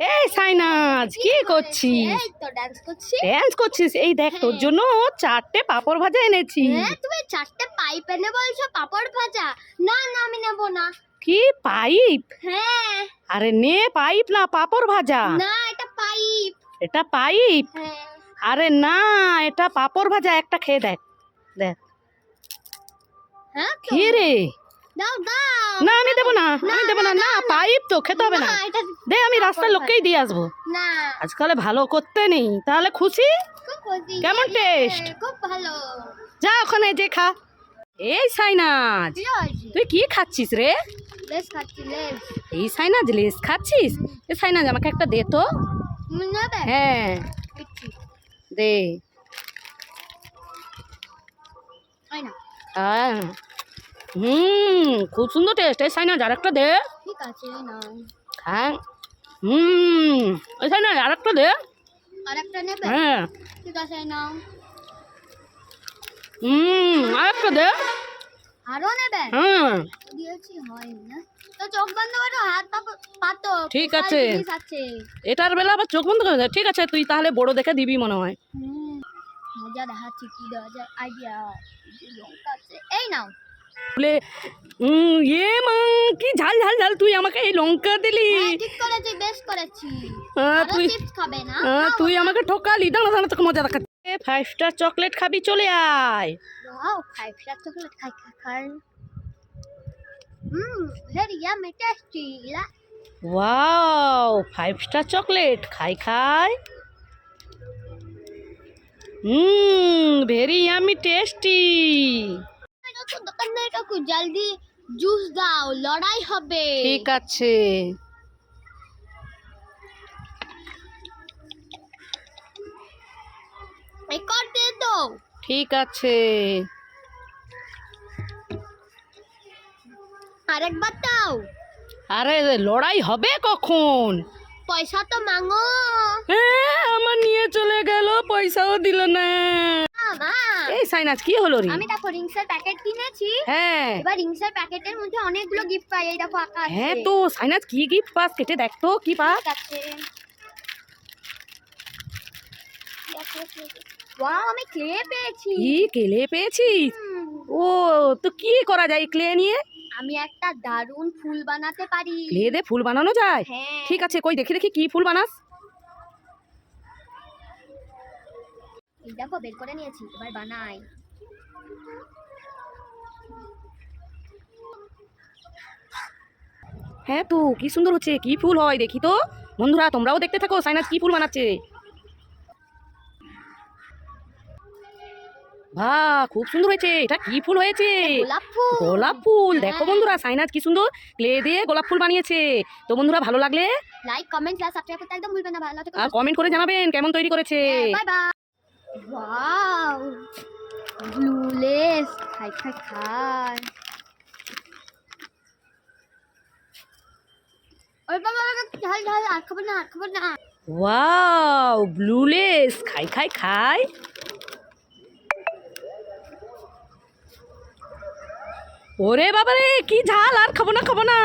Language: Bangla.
এই সাইনাজ কি করছিস? এই তো ডান্স করছি। ডান্স করছিস? এই দেখ তোর জন্য 4টে পাপড় ভাজা এনেছি। হ্যাঁ, তুমি 4টে পাইপ এনে বলছো পাপড় ভাজা? না না, আমি নেব না। কি পাইপ? হ্যাঁ। আরে নে পাইপ না পাপড় ভাজা। না, এটা পাইপ। এটা পাইপ? হ্যাঁ। আরে না, এটা পাপড় ভাজা। একটা খেয়ে দেখ। দেখ। হ্যাঁ তো। কি রে? দাও দাও। না আমি দেবো না, আমি দেবো না। না পাইপ তো খেতে হবে না। দে, আমি রাস্তার লোককেই দিয়ে আসবো। না, আজকালে ভালো করতে নেই। তাহলে খুশি? কেমন টেস্ট? খুব ভালো। যা ওখানে যে খা। এই সাইনাজ, তুই কি খাচ্ছিস রে? লেস খাচ্ছি, লেস। এই সাইনাজ লেস খাচ্ছিস? এই সাইনাজ আমাকে একটা দে তো। নেবে? হ্যাঁ দে। আই না। হ্যাঁ খুব সুন্দর টেস্ট। এই সাইনাজ আরেকটা দে। ঠিক আছে, নাও। হ্যাঁ এই সাইনাজ আরেকটা দে। আরেকটা নেবে? হ্যাঁ ঠিক আছে, নাও। আরেকটা দে। আরো নেবে? হ্যাঁ দিয়েছি, হয় না তো। চোখ বন্ধ করো, হাত পাতো। ঠিক আছে। আছে এটার বেলা আবার চোখ বন্ধ করে দে। ঠিক আছে, তুই তাহলে বড় দেখে দিবি মনে হয়। মজা দেখাচ্ছি, কি দেওয়া যায় আইডিয়া। লঙ্কা আছে, এই নাও। বলে মা কি ঝাল ঝাল ঝাল, তুই আমাকে এই লঙ্কা দিলি। হ্যাঁ, ঠিক করেছি, বেশ করেছি। তুই চিপস খাবে না? তুই আমাকে ঠকালি। দাঁড়া দাঁড়া, তোকে মজা দেখাচ্ছি। 5 স্টার চকলেট খাবি? চলে আয়। ওয়াও, 5 স্টার চকলেট খাই। Very yummy tasty. Wow 5 star chocolate খাই খাই। Very yummy tasty. দোকানদার কাকু, জলদি জুস দাও, লড়াই হবে। ঠিক আছে। একবার দে তো। ঠিক আছে। আরেকবার দাও। আরে লড়াই হবে কখন? পয়সা তো মাঙ্গো। আমার নিয়ে চলে গেল, পয়সাও দিল না। মা, এই সাইনাজ কি হলো রে? আমি দেখো রিংসের প্যাকেট কিনেছি। হ্যাঁ এবার রিংসের প্যাকেটের মধ্যে অনেকগুলো গিফট পাই। এই দেখো আঁকা আছে। হ্যাঁ তো সাইনাজ কি গিফট পাস? কেটে দেখ তো কি পাস। ঠিক আছে। ওয়াও, আমি ক্লে পেয়েছি। কি ক্লে পেয়েছিস? ও তো কি করা যায় ক্লে নিয়ে? আমি একটা দারুণ ফুল বানাতে পারি। ক্লে দিয়ে ফুল বানানো যায়? হ্যাঁ। ঠিক আছে, কই দেখি দেখি কি ফুল বানাস। এই দেখো, বের করে নিয়েছি, এবার বানাই। হ্যাঁ তো কি সুন্দর হচ্ছে। কি ফুল হয় দেখি তো। বন্ধুরা তোমরাও দেখতে থাকো সাইনাজ কি ফুল বানাচ্ছে। বাহ খুব সুন্দর হয়েছে। এটা কি ফুল হয়েছে? গোলাপ ফুল। গোলাপ ফুল। দেখো বন্ধুরা সাইনাজ কি সুন্দর ক্লে দিয়ে গোলাপ ফুল বানিয়েছে। তো বন্ধুরা ভালো লাগলে লাইক, কমেন্ট, আর সাবস্ক্রাইব করতে একদম ভুলবেন না। ভালো লাগলে আর কমেন্ট করে জানাবেন কেমন তৈরি করেছে। Bye bye. Wow, blue less. খাই খাই খাই। ওই বাবা, ঝাল ঝাল, আর খাবো না, আর খাবো না। Wow blue less. খাই খাই খাই। ওরে বাবারে কি ঝাল, আর খাবো না খাবো না।